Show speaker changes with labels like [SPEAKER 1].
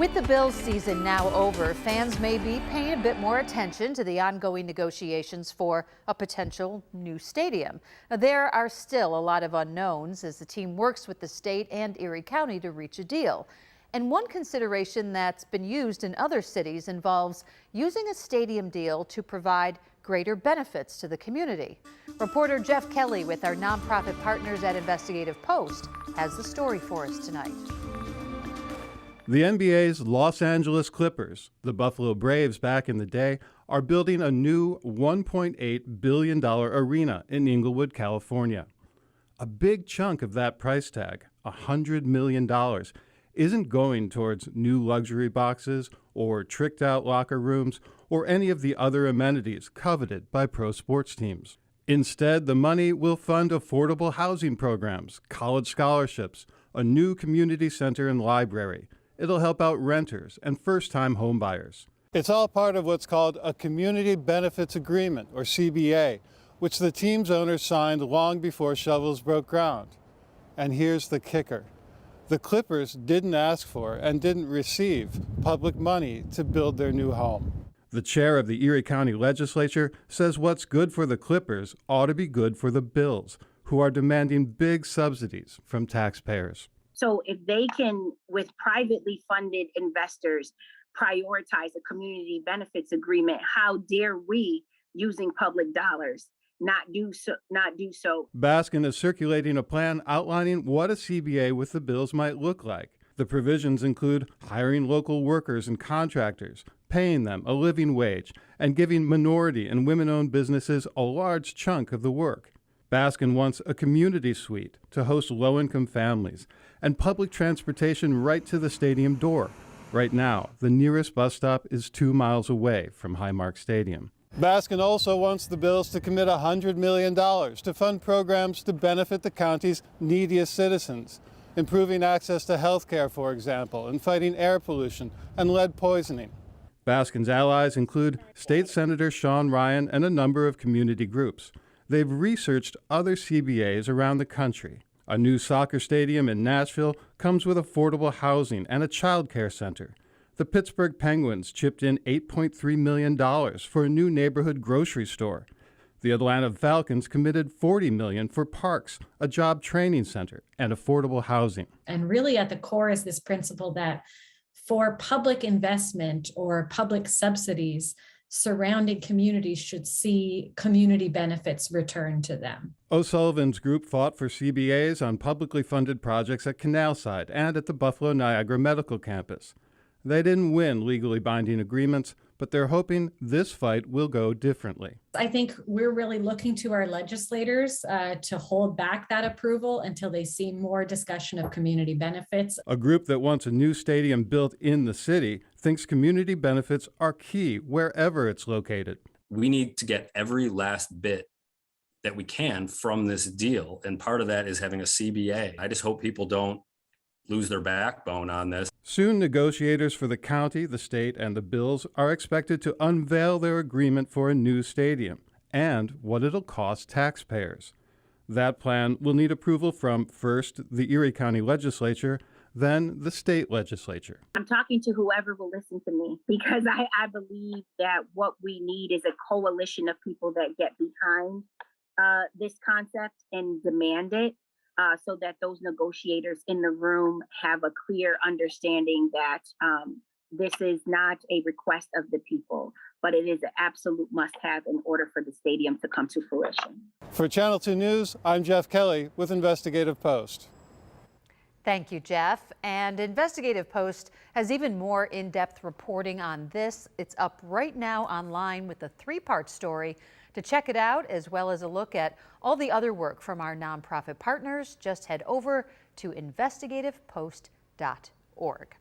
[SPEAKER 1] With the Bills season now over, fans may be paying a bit more attention to the ongoing negotiations for a potential new stadium. Now, there are still a lot of unknowns as the team works with the state and Erie County to reach a deal. And one consideration that's been used in other cities involves using a stadium deal to provide greater benefits to the community. Reporter Jeff Kelly with our nonprofit partners at Investigative Post has the story for us tonight.
[SPEAKER 2] The NBA's Los Angeles Clippers, the Buffalo Braves back in the day, are building a new $1.8 billion arena in Inglewood, California. A big chunk of that price tag, $100 million, isn't going towards new luxury boxes or tricked-out locker rooms or any of the other amenities coveted by pro sports teams. Instead, the money will fund affordable housing programs, college scholarships, a new community center and library. It'll help out renters and first-time homebuyers. It's all part of what's called a Community Benefits Agreement, or CBA, which the team's owners signed long before shovels broke ground. And here's the kicker. The Clippers didn't ask for and didn't receive public money to build their new home. The chair of the Erie County Legislature says what's good for the Clippers ought to be good for the Bills, who are demanding big subsidies from taxpayers.
[SPEAKER 3] So if they can, with privately funded investors, prioritize a community benefits agreement, how dare we, using public dollars, not do so?
[SPEAKER 2] Baskin is circulating a plan outlining what a CBA with the Bills might look like. The provisions include hiring local workers and contractors, paying them a living wage, and giving minority and women-owned businesses a large chunk of the work. Baskin wants a community suite to host low-income families and public transportation right to the stadium door. Right now, the nearest bus stop is 2 miles away from Highmark Stadium. Baskin also wants the Bills to commit $100 million to fund programs to benefit the county's neediest citizens, improving access to health care, for example, and fighting air pollution and lead poisoning. Baskin's allies include State Senator Sean Ryan and a number of community groups. They've researched other CBAs around the country. A new soccer stadium in Nashville comes with affordable housing and a child care center. The Pittsburgh Penguins chipped in $8.3 million for a new neighborhood grocery store. The Atlanta Falcons committed $40 million for parks, a job training center, and affordable housing.
[SPEAKER 4] And really at the core is this principle that for public investment or public subsidies, surrounding communities should see community benefits return to them.
[SPEAKER 2] O'Sullivan's group fought for CBAs on publicly funded projects at Canalside and at the Buffalo Niagara Medical Campus. They didn't win legally binding agreements, but they're hoping this fight will go differently.
[SPEAKER 4] I think we're really looking to our legislators to hold back that approval until they see more discussion of community benefits.
[SPEAKER 2] A group that wants a new stadium built in the city thinks community benefits are key wherever it's located.
[SPEAKER 5] We need to get every last bit that we can from this deal, and part of that is having a CBA. I just hope people don't lose their backbone on this.
[SPEAKER 2] Soon, negotiators for the county, the state, and the Bills are expected to unveil their agreement for a new stadium and what it'll cost taxpayers. That plan will need approval from, first, the Erie County Legislature, then the state legislature.
[SPEAKER 3] I'm talking to whoever will listen to me, because I believe that what we need is a coalition of people that get behind this concept and demand it. So that those negotiators in the room have a clear understanding that this is not a request of the people, but it is an absolute must-have in order for the stadium to come to fruition.
[SPEAKER 2] For Channel 2 News, I'm Jeff Kelly with Investigative Post.
[SPEAKER 1] Thank you, Jeff. And Investigative Post has even more in-depth reporting on this. It's up right now online with a 3-part story. To check it out, as well as a look at all the other work from our nonprofit partners, just head over to investigativepost.org.